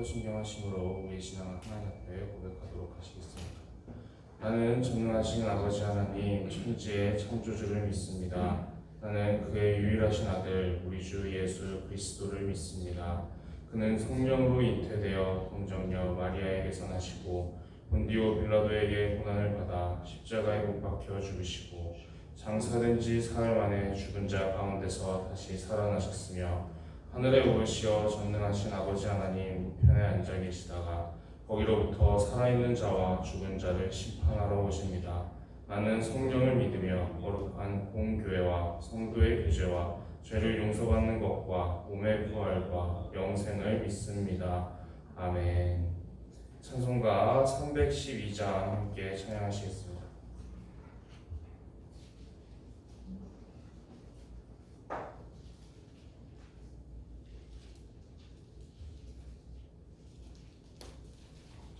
신경하심으로 우리의 신앙을 하나님 앞에 고백하도록 하시겠습니다. 나는 전능하신 아버지 하나님 천지의 창조주를 믿습니다. 나는 그의 유일하신 아들 우리 주 예수 그리스도를 믿습니다. 그는 성령으로 잉태되어 동정녀 마리아에게서 나시고 본디오 빌라도에게 고난을 받아 십자가에 못 박혀 죽으시고 장사된 지 사흘 만에 죽은 자 가운데서 다시 살아나셨으며 하늘에 오르시어 전능하신 아버지 하나님 우편에 앉아 계시다가 거기로부터 살아있는 자와 죽은 자를 심판하러 오십니다. 나는 성령을 믿으며 거룩한 공교회와 성도의 교제와 죄를 용서받는 것과 몸의 부활과 영생을 믿습니다. 아멘. 찬송가 312장 함께 찬양하시겠습니다.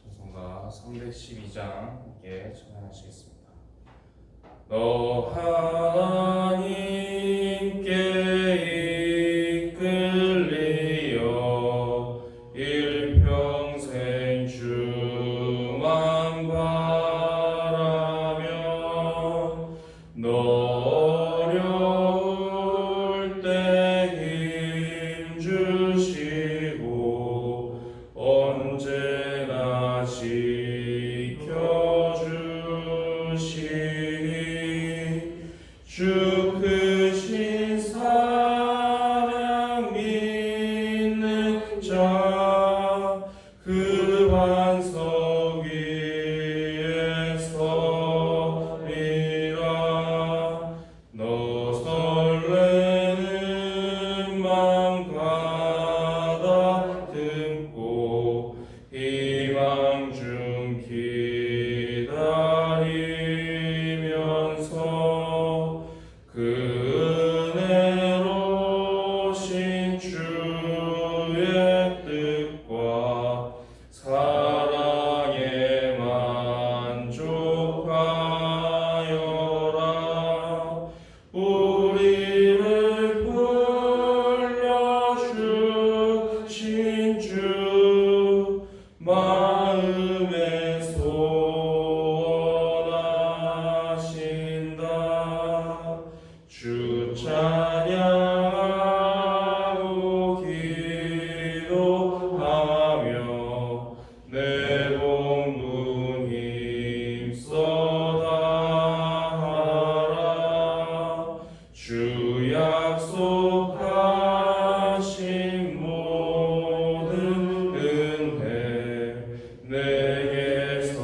찬송가 312장 함께 찬양하시겠습니다. 너 하나님께 이끌리어 일평생 주만 바라며 너 어려울 때 힘 주시고 언제나 지켜주시니 주 크신 사랑 믿는 자 그 반석 위에 서리라. 너 설레는 맘 가다듬고 희망 중 기다리면서 그 은혜로 신 주의 뜻과 사랑에 만족하여라. 우리를 불러주신 주 마음에 소원하신다. 주 찬양하고 기도하며 내 몸은 힘써 다하라. 주 약속하신 모든 은혜 내게서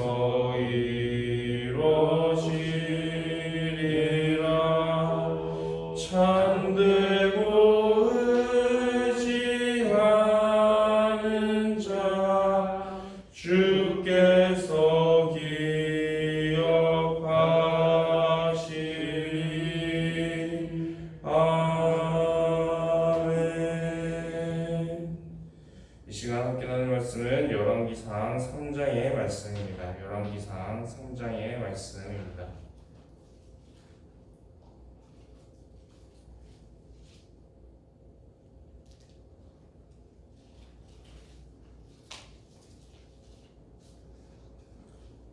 이루어지리라. 참되고 의지하는 자 주께서 기억하시리. 아멘. 이 시간 함께 나눌 말씀은 열왕기상 3장의 말씀입니다. 열왕기상 3장의 말씀입니다.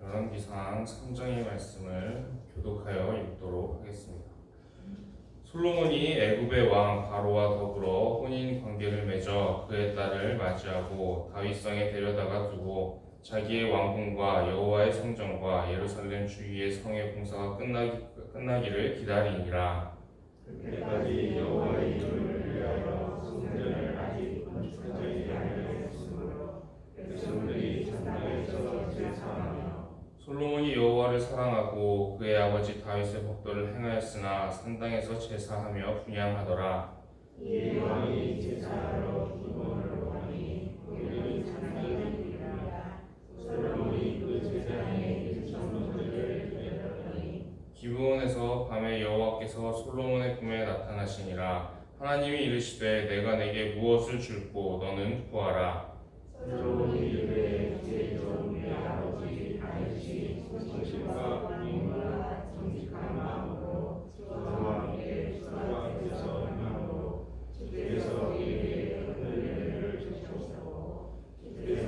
열왕기상 3장의 말씀을 교독하여 읽도록 하겠습니다. 솔로몬이 애굽의 왕 바로와 더불어 혼인 관계를 맺어 그의 딸을 맞이하고 다윗성에 데려다가 두고 자기의 왕궁과 여호와의 성전과 예루살렘 주위의 성의 공사가 끝나기를 기다리니라. 그때까지 여호와의 이름을 위하여 성전을 아직 건축하지 아니하였으므로 백성들이 산당에서 제사하며 솔로몬이 여호와를 사랑하고 그의 아버지 다윗의 법도를 행하였으나 산당에서 제사하며 분향하더라. 이 왕이 제사하러 기본으로 가니 거기는 산당이니라. 솔로몬이 그 제사장의 일천문들을 들여다보니 기브온에서 밤에 여호와께서 솔로몬의 꿈에 나타나시니라. 하나님이 이르시되 내가 내게 무엇을 줄꼬 너는 구하라. 솔로몬이 이르되 제 종의 아버지 다윗이 성실과 공의와 정직한 마음으로 저와 함께 주와 앞에서 행함으로 주께서 그에게 큰 은혜를 주셨고 주께서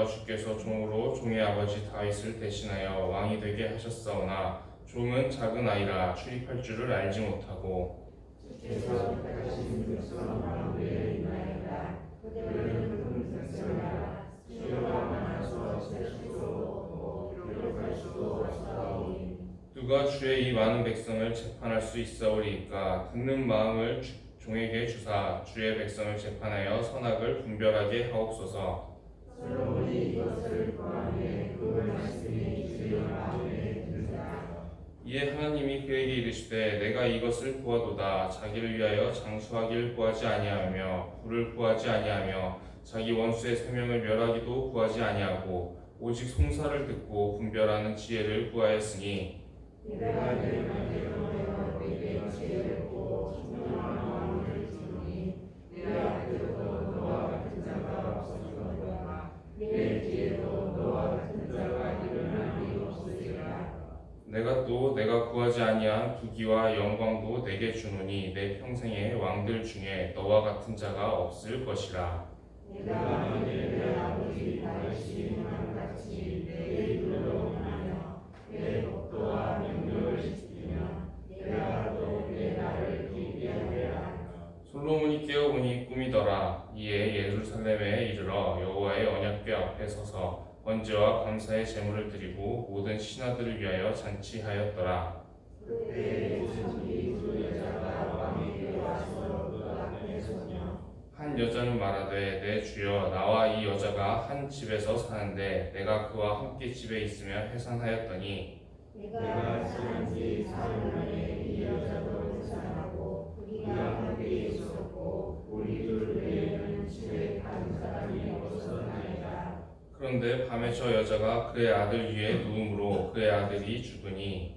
주여 주께서 종으로 종의 아버지 다윗을 대신하여 왕이 되게 하셨사오나 종은 작은 아이라 출입할 줄을 알지 못하고 주께서 가진 백성 왕위에 있나이다. 그들은 큰 백성이라 수요가 많아서 셀 수도 없고 기록할 수도 없사오니 누가 주의 이 많은 백성을 재판할 수 있사오리이까. 듣는 마음을 종에게 주사 주의 백성을 재판하여 선악을 분별하게 하옵소서. 솔로몬이 이것을 구하매 그 말씀이 주의 마음에 든다. 이에 하나님이 그에게 이르시되 내가 이것을 구하도다. 자기를 위하여 장수하기를 구하지 아니하며 부를 구하지 아니하며 자기 원수의 생명을 멸하기도 구하지 아니하고 오직 송사를 듣고 분별하는 지혜를 구하였으니 내가 내 말대로 내게 지혜롭고 청정한 마음을 주니 내 앞에도 너와 같은 자가 없으리로다. 내 뒤에도 너와 같은 자가 일어나니 없으리라. 내가 구하지 아니한 부귀와 영광도 내게 주노니 내 평생의 왕들 중에 너와 같은 자가 없을 것이라. 내가 만일 내 아버지 다윗이 행함같이 내 입으로 하며 내 법도와 명령을 지키면 내가 또 내 나를 기쁘게 하리라. 솔로몬이 깨어보니 꿈이더라. 이에 예루살렘에 이르러 여호와의 언약궤 앞에 서서 번제와 감사의 제물을 드리고 모든 신하들을 위하여 잔치하였더라. 그때 천이 두 여자가 왕에게 와서 그 앞에 서며 한 여자는 말하되 내 주여 나와 이 여자가 한 집에서 사는데 내가 그와 함께 집에 있으며 해산하였더니 내가 지난 지 4년 만에 이 여자도 해산하고 우리가 함께 있었고 우리 둘 외에는 집에 다른 사람이 없었나이다. 그런데 밤에 저 여자가 그의 아들 위에 누움으로 그의 아들이 죽으니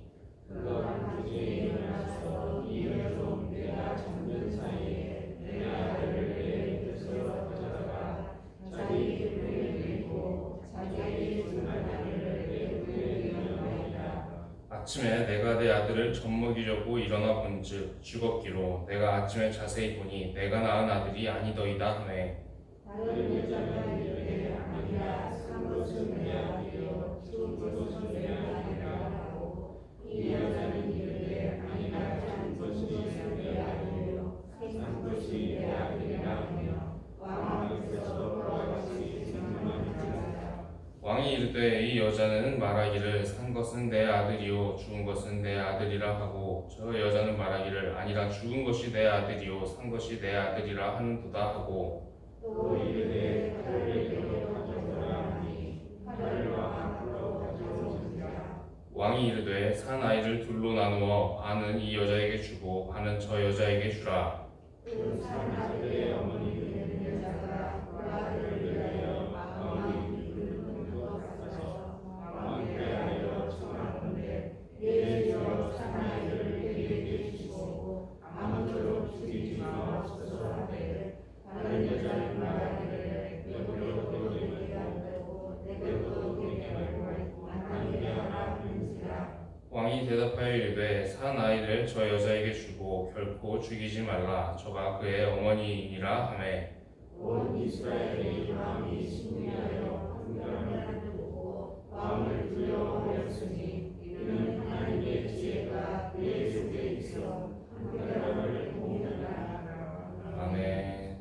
그가 밤중에 일어나서 이어 좀 내가 잠든 사이에 내 아들을 내 곁에서 가져다가 자기 품에 들고 자기의 죽은 아들을 내 품에 넣었나이다. 아침에 내가 내 아들을 젖먹이려고 일어나 본즉 죽었기로 내가 아침에 자세히 보니 내가 낳은 아들이 아니더이다 하매 다른 여자가 이르되 아니라 산 것은 내 아들이요 죽은 것은 내 아들이라 하고 이 여자는 이르되 아니라 죽은 것이 내 아들이요 산 것이 내 아들이라 하며 왕께서 그와 같이 생각하니라. 왕이 이르되 이 여자는 말하기를 산 것은 내 아들이요 죽은 것은 내 아들이라 하고 저 여자는 말하기를 아니라 죽은 것이 내 아들이요 산 것이 내 아들이라 하는도다 하고 또 이르되 칼을 내게 가져오라 하니 칼을 왕 앞으로 가져오니라. 왕이 이르되 산 아이를 둘로 나누어 반은 이 여자에게 주고 반은 저 여자에게 주라. 그 산 아들의 어머니 되는 여자가 그 아들을 위하여 마음이 기쁜 것 같아서 왕께 하여 청하건대 내 주여 산 아이를 내게 주시고 아무쪼록 죽이지 마옵소서 하되 다른 여자는 말하기를 내 것도 되게 하고 내 것도 되게 하고 만나게 하라 하는지라. 왕이 대답하여 이르되 산 아이를 저 여자에게 주고 결코 죽이지 말라. 저가 그의 어머니이니라 하매 온 이스라엘의 마음이 신비하여 분별을 두고 왕을 두려워하였으니 이는 하나님의 지혜가 그의 속에 있어 분별을 공유하라. 아멘.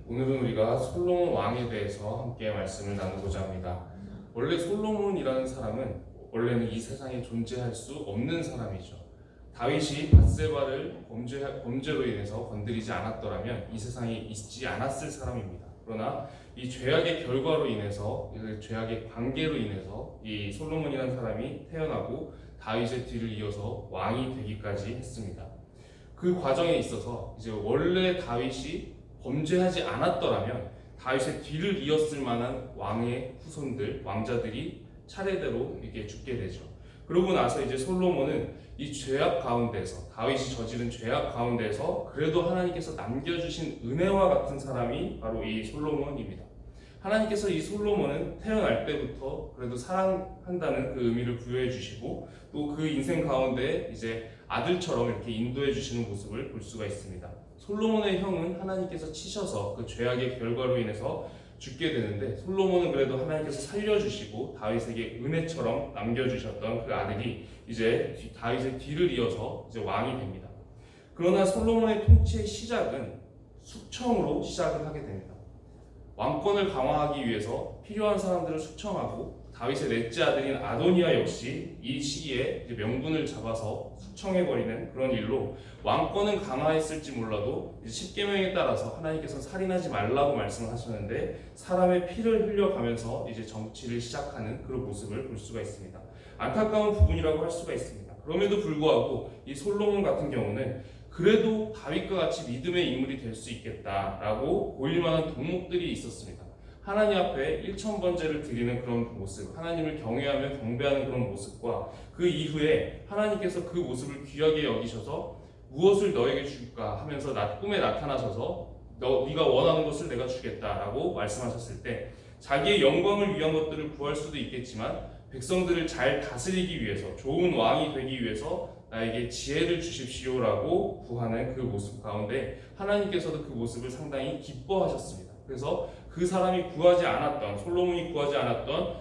오늘은 우리가 솔로몬 왕에 대해서 함께 말씀을 나누고자 합니다. 원래 솔로몬이라는 사람은 원래는 이 세상에 존재할 수 없는 사람이죠. 다윗이 밧세바를 범죄로 인해서 건드리지 않았더라면 이 세상에 있지 않았을 사람입니다. 그러나 이 죄악의 결과로 인해서, 이 죄악의 관계로 인해서 이 솔로몬이라는 사람이 태어나고 다윗의 뒤를 이어서 왕이 되기까지 했습니다. 그 과정에 있어서 이제 원래 다윗이 범죄하지 않았더라면 다윗의 뒤를 이었을 만한 왕의 후손들, 왕자들이 차례대로 이렇게 죽게 되죠. 그러고 나서 이제 솔로몬은 이 죄악 가운데서, 다윗이 저지른 죄악 가운데서 그래도 하나님께서 남겨주신 은혜와 같은 사람이 바로 이 솔로몬입니다. 하나님께서 이 솔로몬은 태어날 때부터 그래도 사랑한다는 그 의미를 부여해 주시고 또 그 인생 가운데 이제 아들처럼 이렇게 인도해 주시는 모습을 볼 수가 있습니다. 솔로몬의 형은 하나님께서 치셔서 그 죄악의 결과로 인해서 죽게 되는데 솔로몬은 그래도 하나님께서 살려주시고 다윗에게 은혜처럼 남겨주셨던 그 아들이 이제 다윗의 뒤를 이어서 이제 왕이 됩니다. 그러나 솔로몬의 통치의 시작은 숙청으로 시작을 하게 됩니다. 왕권을 강화하기 위해서 필요한 사람들을 숙청하고 다윗의 넷째 아들인 아도니아 역시 이 시기에 이제 명분을 잡아서 숙청해버리는 그런 일로 왕권은 강화했을지 몰라도 이제 십계명에 따라서 하나님께서 살인하지 말라고 말씀하셨는데 사람의 피를 흘려가면서 이제 정치를 시작하는 그런 모습을 볼 수가 있습니다. 안타까운 부분이라고 할 수가 있습니다. 그럼에도 불구하고 이 솔로몬 같은 경우는 그래도 다윗과 같이 믿음의 인물이 될 수 있겠다라고 보일 만한 덕목들이 있었습니다. 하나님 앞에 1000번제를 드리는 그런 모습, 하나님을 경외하며 경배하는 그런 모습과 그 이후에 하나님께서 그 모습을 귀하게 여기셔서 무엇을 너에게 줄까 하면서 꿈에 나타나셔서 네가 원하는 것을 내가 주겠다라고 말씀하셨을 때 자기의 영광을 위한 것들을 구할 수도 있겠지만 백성들을 잘 다스리기 위해서 좋은 왕이 되기 위해서 나에게 지혜를 주십시오라고 구하는 그 모습 가운데 하나님께서도 그 모습을 상당히 기뻐하셨습니다. 그래서 그 사람이 구하지 않았던, 솔로몬이 구하지 않았던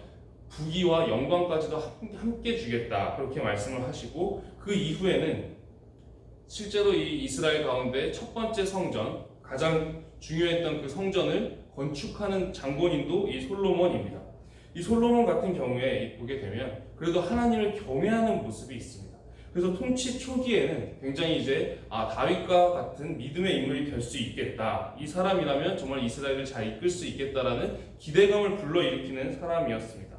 부귀와 영광까지도 함께 주겠다 그렇게 말씀을 하시고 그 이후에는 실제로 이 이스라엘 가운데 첫 번째 성전, 가장 중요했던 그 성전을 건축하는 장본인도 이 솔로몬입니다. 이 솔로몬 같은 경우에 보게 되면 그래도 하나님을 경외하는 모습이 있습니다. 그래서 통치 초기에는 굉장히 이제 다윗과 같은 믿음의 인물이 될 수 있겠다. 이 사람이라면 정말 이스라엘을 잘 이끌 수 있겠다라는 기대감을 불러일으키는 사람이었습니다.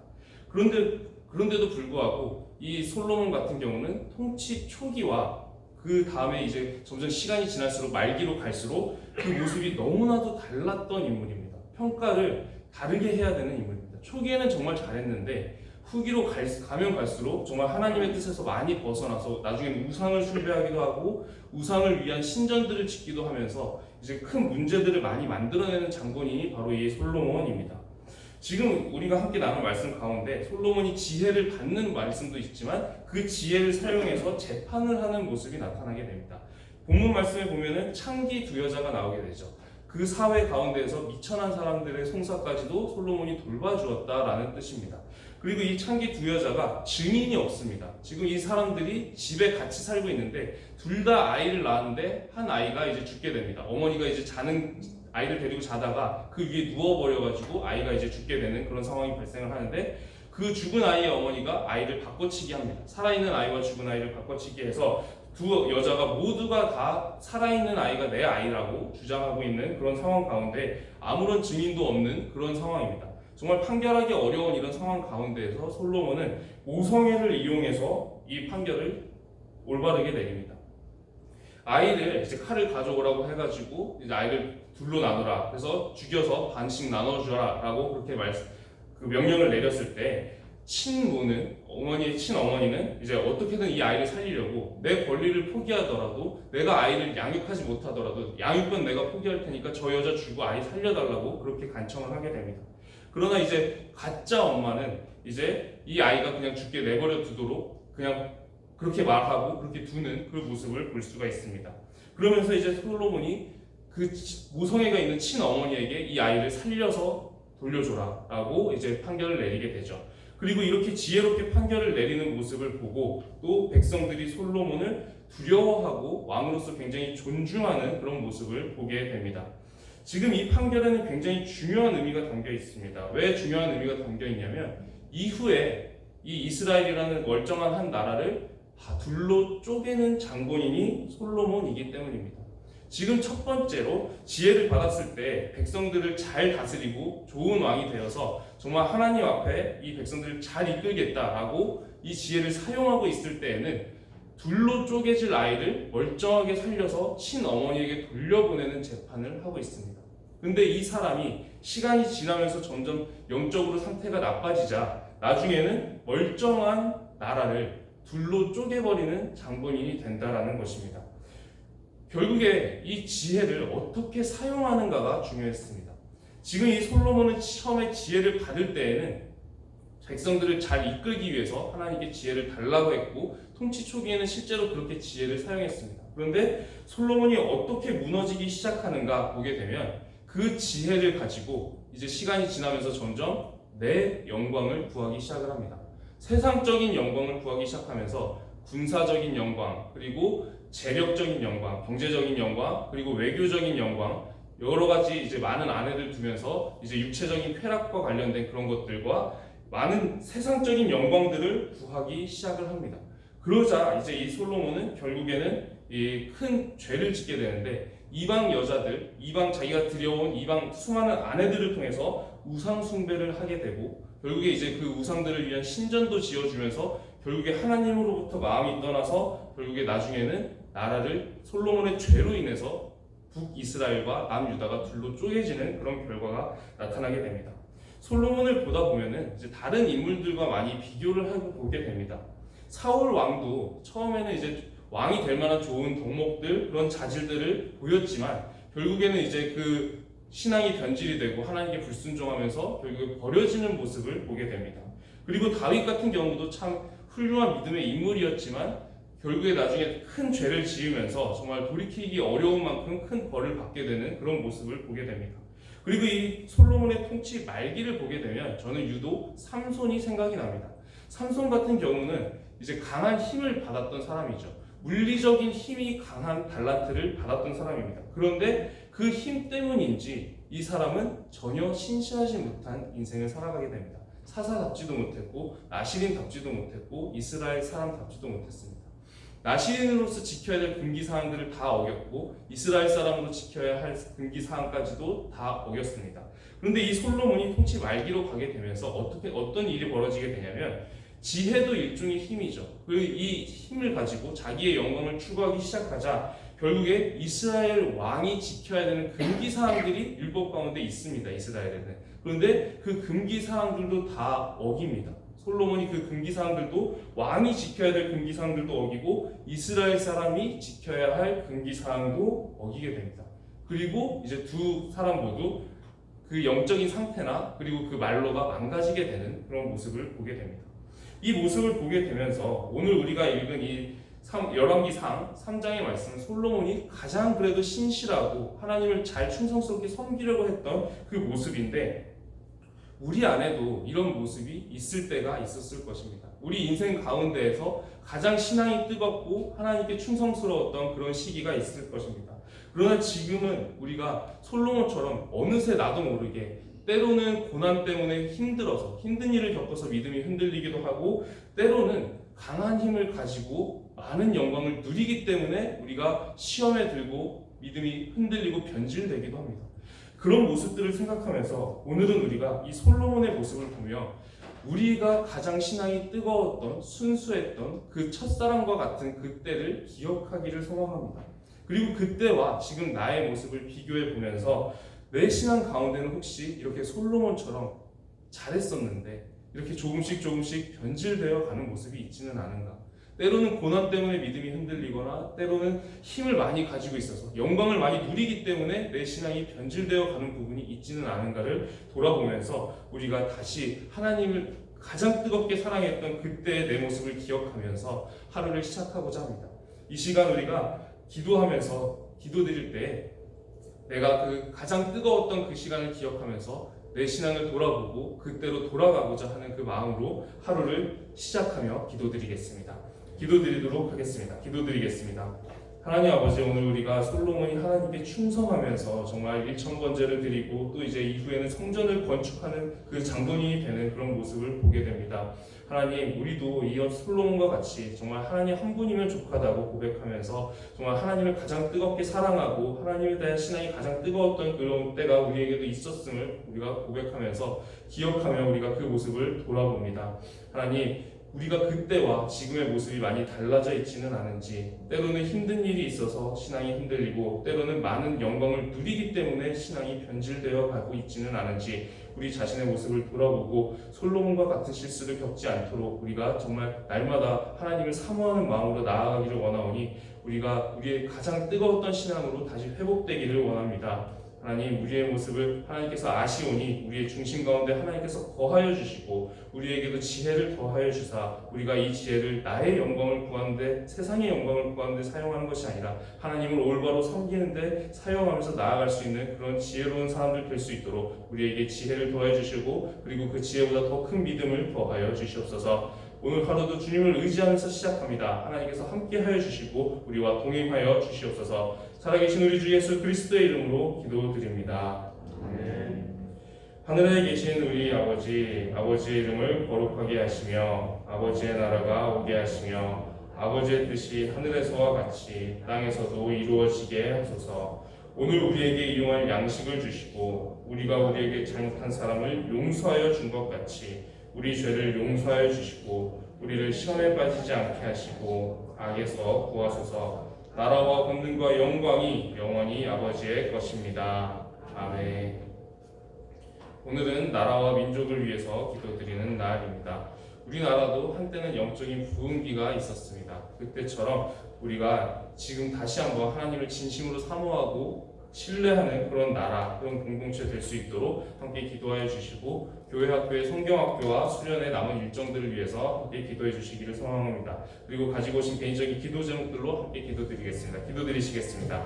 그런데도 불구하고 이 솔로몬 같은 경우는 통치 초기와 그 다음에 이제 점점 시간이 지날수록 말기로 갈수록 그 모습이 너무나도 달랐던 인물입니다. 평가를 다르게 해야 되는 인물입니다. 초기에는 정말 잘했는데 후기로 가면 갈수록 정말 하나님의 뜻에서 많이 벗어나서 나중에는 우상을 숭배하기도 하고 우상을 위한 신전들을 짓기도 하면서 이제 큰 문제들을 많이 만들어내는 장본인이 바로 이 솔로몬입니다. 지금 우리가 함께 나눈 말씀 가운데 솔로몬이 지혜를 받는 말씀도 있지만 그 지혜를 사용해서 재판을 하는 모습이 나타나게 됩니다. 본문 말씀에 보면은 창기 두 여자가 나오게 되죠. 그 사회 가운데에서 미천한 사람들의 송사까지도 솔로몬이 돌봐주었다라는 뜻입니다. 그리고 이 창기 두 여자가 증인이 없습니다. 지금 이 사람들이 집에 같이 살고 있는데 둘 다 아이를 낳았는데 한 아이가 이제 죽게 됩니다. 어머니가 이제 아이를 데리고 자다가 그 위에 누워버려가지고 아이가 이제 죽게 되는 그런 상황이 발생을 하는데 그 죽은 아이의 어머니가 아이를 바꿔치기 합니다. 살아있는 아이와 죽은 아이를 바꿔치기 해서 두 여자가 모두가 다 살아있는 아이가 내 아이라고 주장하고 있는 그런 상황 가운데 아무런 증인도 없는 그런 상황입니다. 정말 판결하기 어려운 이런 상황 가운데에서 솔로몬은 모성애를 이용해서 이 판결을 올바르게 내립니다. 아이를 이제 칼을 가져오라고 해가지고 이제 아이를 둘로 나누라. 그래서 죽여서 반씩 나눠주라라고 그렇게 그 명령을 내렸을 때 어머니의 친어머니는 이제 어떻게든 이 아이를 살리려고 내 권리를 포기하더라도 내가 아이를 양육하지 못하더라도 양육권 내가 포기할 테니까 저 여자 주고 아이 살려달라고 그렇게 간청을 하게 됩니다. 그러나 이제 가짜 엄마는 이제 이 아이가 그냥 죽게 내버려 두도록 그냥 그렇게 말하고 그렇게 두는 그 모습을 볼 수가 있습니다. 그러면서 이제 솔로몬이 그 모성애가 있는 친어머니에게 이 아이를 살려서 돌려줘라라고 이제 판결을 내리게 되죠. 그리고 이렇게 지혜롭게 판결을 내리는 모습을 보고 또 백성들이 솔로몬을 두려워하고 왕으로서 굉장히 존중하는 그런 모습을 보게 됩니다. 지금 이 판결에는 굉장히 중요한 의미가 담겨 있습니다. 왜 중요한 의미가 담겨 있냐면 이후에 이 이스라엘이라는 멀쩡한 한 나라를 둘로 쪼개는 장본인이 솔로몬이기 때문입니다. 지금 첫 번째로 지혜를 받았을 때 백성들을 잘 다스리고 좋은 왕이 되어서 정말 하나님 앞에 이 백성들을 잘 이끌겠다라고 이 지혜를 사용하고 있을 때에는 둘로 쪼개질 아이를 멀쩡하게 살려서 친어머니에게 돌려보내는 재판을 하고 있습니다. 근데 이 사람이 시간이 지나면서 점점 영적으로 상태가 나빠지자 나중에는 멀쩡한 나라를 둘로 쪼개버리는 장본인이 된다라는 것입니다. 결국에 이 지혜를 어떻게 사용하는가가 중요했습니다. 지금 이 솔로몬은 처음에 지혜를 받을 때에는 백성들을 잘 이끌기 위해서 하나님께 지혜를 달라고 했고 통치 초기에는 실제로 그렇게 지혜를 사용했습니다. 그런데 솔로몬이 어떻게 무너지기 시작하는가 보게 되면 그 지혜를 가지고 이제 시간이 지나면서 점점 내 영광을 구하기 시작을 합니다. 세상적인 영광을 구하기 시작하면서 군사적인 영광, 그리고 재력적인 영광, 경제적인 영광, 그리고 외교적인 영광, 여러 가지 이제 많은 아내들 두면서 이제 육체적인 쾌락과 관련된 그런 것들과 많은 세상적인 영광들을 구하기 시작을 합니다. 그러자 이제 이 솔로몬은 결국에는 이 큰 죄를 짓게 되는데, 이방 여자들, 이방 자기가 들여온 이방 수많은 아내들을 통해서 우상 숭배를 하게 되고, 결국에 이제 그 우상들을 위한 신전도 지어주면서 결국에 하나님으로부터 마음이 떠나서 결국에 나중에는 나라를 솔로몬의 죄로 인해서 북이스라엘과 남유다가 둘로 쪼개지는 그런 결과가 나타나게 됩니다. 솔로몬을 보다 보면은 이제 다른 인물들과 많이 비교를 하고 보게 됩니다. 사울 왕도 처음에는 이제 왕이 될 만한 좋은 덕목들, 그런 자질들을 보였지만 결국에는 이제 그 신앙이 변질이 되고 하나님께 불순종하면서 결국에 버려지는 모습을 보게 됩니다. 그리고 다윗 같은 경우도 참 훌륭한 믿음의 인물이었지만 결국에 나중에 큰 죄를 지으면서 정말 돌이키기 어려운 만큼 큰 벌을 받게 되는 그런 모습을 보게 됩니다. 그리고 이 솔로몬의 통치 말기를 보게 되면 저는 유독 삼손이 생각이 납니다. 삼손 같은 경우는 이제 강한 힘을 받았던 사람이죠. 물리적인 힘이 강한 달란트를 받았던 사람입니다. 그런데 그 힘 때문인지 이 사람은 전혀 신실하지 못한 인생을 살아가게 됩니다. 사사답지도 못했고 나시린답지도 못했고 이스라엘 사람답지도 못했습니다. 나시린으로서 지켜야 될 금기사항들을 다 어겼고 이스라엘 사람으로 지켜야 할 금기사항까지도 다 어겼습니다. 그런데 이 솔로몬이 통치 말기로 가게 되면서 어떤 일이 벌어지게 되냐면, 지혜도 일종의 힘이죠. 그리고 이 힘을 가지고 자기의 영광을 추구하기 시작하자 결국에 이스라엘 왕이 지켜야 되는 금기사항들이 율법 가운데 있습니다. 이스라엘에는. 그런데 그 금기사항들도 다 어깁니다. 솔로몬이 그 금기사항들도, 왕이 지켜야 될 금기사항들도 어기고 이스라엘 사람이 지켜야 할 금기사항도 어기게 됩니다. 그리고 이제 두 사람 모두 그 영적인 상태나 그리고 그 말로가 망가지게 되는 그런 모습을 보게 됩니다. 이 모습을 보게 되면서 오늘 우리가 읽은 이 열왕기상 3장의 말씀은 솔로몬이 가장 그래도 신실하고 하나님을 잘 충성스럽게 섬기려고 했던 그 모습인데, 우리 안에도 이런 모습이 있을 때가 있었을 것입니다. 우리 인생 가운데에서 가장 신앙이 뜨겁고 하나님께 충성스러웠던 그런 시기가 있을 것입니다. 그러나 지금은 우리가 솔로몬처럼 어느새 나도 모르게 때로는 고난 때문에 힘들어서, 힘든 일을 겪어서 믿음이 흔들리기도 하고, 때로는 강한 힘을 가지고 많은 영광을 누리기 때문에 우리가 시험에 들고 믿음이 흔들리고 변질되기도 합니다. 그런 모습들을 생각하면서 오늘은 우리가 이 솔로몬의 모습을 보며 우리가 가장 신앙이 뜨거웠던, 순수했던 그 첫사랑과 같은 그때를 기억하기를 소망합니다. 그리고 그때와 지금 나의 모습을 비교해 보면서 내 신앙 가운데는 혹시 이렇게 솔로몬처럼 잘했었는데 이렇게 조금씩 변질되어 가는 모습이 있지는 않은가? 때로는 고난 때문에 믿음이 흔들리거나 때로는 힘을 많이 가지고 있어서 영광을 많이 누리기 때문에 내 신앙이 변질되어 가는 부분이 있지는 않은가를 돌아보면서 우리가 다시 하나님을 가장 뜨겁게 사랑했던 그때의 내 모습을 기억하면서 하루를 시작하고자 합니다. 이 시간 우리가 기도하면서 기도드릴 때 내가 그 가장 뜨거웠던 그 시간을 기억하면서 내 신앙을 돌아보고 그때로 돌아가고자 하는 그 마음으로 하루를 시작하며 기도드리겠습니다. 기도드리도록 하겠습니다. 기도드리겠습니다. 하나님 아버지, 오늘 우리가 솔로몬이 하나님께 충성하면서 정말 일천번제를 드리고 또 이제 이후에는 성전을 건축하는 그 장본인이 되는 그런 모습을 보게 됩니다. 하나님, 우리도 이 솔로몬과 같이 정말 하나님 한 분이면 족하다고 고백하면서 정말 하나님을 가장 뜨겁게 사랑하고 하나님에 대한 신앙이 가장 뜨거웠던 그런 때가 우리에게도 있었음을 우리가 고백하면서 기억하며 우리가 그 모습을 돌아봅니다. 하나님, 우리가 그때와 지금의 모습이 많이 달라져 있지는 않은지, 때로는 힘든 일이 있어서 신앙이 흔들리고 때로는 많은 영광을 누리기 때문에 신앙이 변질되어 가고 있지는 않은지 우리 자신의 모습을 돌아보고 솔로몬과 같은 실수를 겪지 않도록 우리가 정말 날마다 하나님을 사모하는 마음으로 나아가기를 원하오니 우리가 우리의 가장 뜨거웠던 신앙으로 다시 회복되기를 원합니다. 하나님 우리의 모습을 하나님께서 아시오니 우리의 중심 가운데 하나님께서 거하여 주시고 우리에게도 지혜를 더하여 주사 우리가 이 지혜를 나의 영광을 구하는데 세상의 영광을 구하는데 사용하는 것이 아니라 하나님을 올바로 섬기는데 사용하면서 나아갈 수 있는 그런 지혜로운 사람들 될 수 있도록 우리에게 지혜를 더해 주시고 그리고 그 지혜보다 더 큰 믿음을 더하여 주시옵소서. 오늘 하루도 주님을 의지하면서 시작합니다. 하나님께서 함께하여 주시고 우리와 동행하여 주시옵소서. 살아계신 우리 주 예수 그리스도의 이름으로 기도드립니다. 아멘. 하늘에 계신 우리 아버지, 아버지의 이름을 거룩하게 하시며 아버지의 나라가 오게 하시며 아버지의 뜻이 하늘에서와 같이 땅에서도 이루어지게 하소서. 오늘 우리에게 일용할 양식을 주시고 우리가 우리에게 잘못한 사람을 용서하여 준 것 같이 우리 죄를 용서하여 주시고 우리를 시험에 빠지지 않게 하시고 악에서 구하소서. 나라와 권능과 영광이 영원히 아버지의 것입니다. 아멘. 오늘은 나라와 민족을 위해서 기도드리는 날입니다. 우리나라도 한때는 영적인 부흥기가 있었습니다. 그때처럼 우리가 지금 다시 한번 하나님을 진심으로 사모하고 신뢰하는 그런 나라, 그런 공동체 될 수 있도록 함께 기도하여 주시고 교회학교의 성경학교와 수련의 남은 일정들을 위해서 함께 기도해 주시기를 소망합니다. 그리고 가지고 오신 개인적인 기도 제목들로 함께 기도드리겠습니다. 기도드리시겠습니다.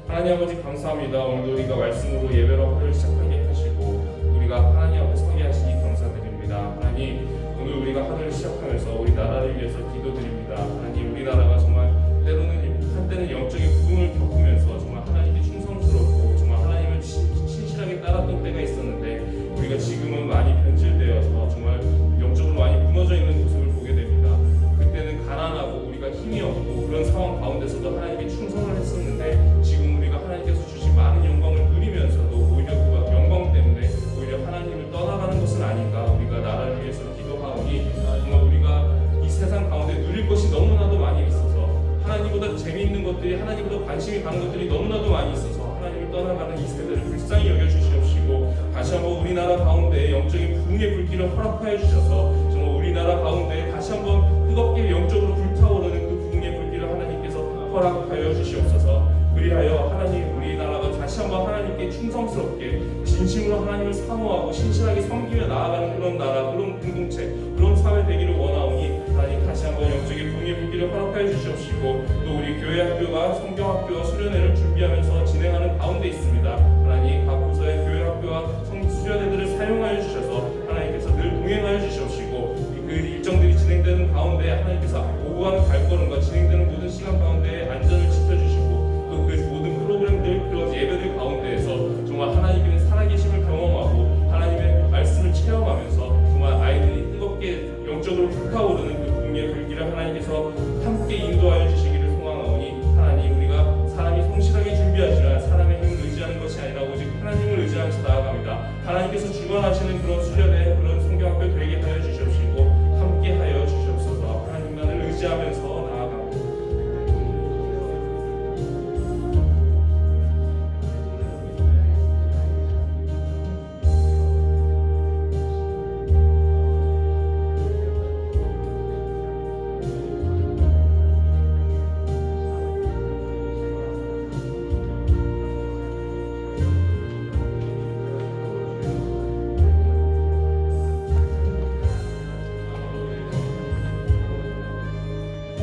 하나님 아버지 감사합니다. 오늘도 우리가 말씀으로 예배로 하루를 시작하게 하시고 우리가 하나님 앞에 서게 하시니 감사드립니다. 하나님 오늘 우리가 하루를 시작하면서 우리 나라를 위해서 기도드립니다. 하나님 우리나라가 정말 때로는 한때는 영적인 부흥을 겪으면서 정말 하나님께 충성스럽고 정말 하나님을 신실하게 따랐던 때가 있었는데 우리가 지금은 많이 변질되어서 정말 영적으로 많이 무너져 있는 모습을 보게 됩니다. 그때는 가난하고 우리가 힘이 없고 그런 상황 가운데서도 하나님께 충성을 했었는데 지금 우리가 하나님께서 주신 많은 영광을 누리면서도 오히려 그 영광 때문에 오히려 하나님을 떠나가는 것은 아닌가. 우리가 나라를 위해서 기도하오니 정말 우리가 이 세상 가운데 누릴 것이 너무나도 많이 있어서 하나님보다 재미있는 것들이 하나님보다 관심이 가는 것들이 너무나도 많이 있어서 하나님을 떠나가는 이 세대를 불쌍히 여겨주시옵시고 다시 한번 우리나라 가운데 영적인 부흥의 불길을 허락하여 주셔서 정말 우리나라 가운데 다시 한번 뜨겁게 영적으로 불타오르는 그 부흥의 불길을 하나님께서 허락하여 주시옵소서. 그리하여 하나님 우리나라가 다시 한번 하나님께 충성스럽게 진심으로 하나님을 사모하고 신실하게 섬기며 나아가는 그런 나라, 그런 공동체, 그런 사회 되기를 원하오니 하나님 다시 한번 영적인 부흥의 불길을 허락하여 주시옵시고 또 우리 교회 학교가 성경학교와 수련회를 준비하면서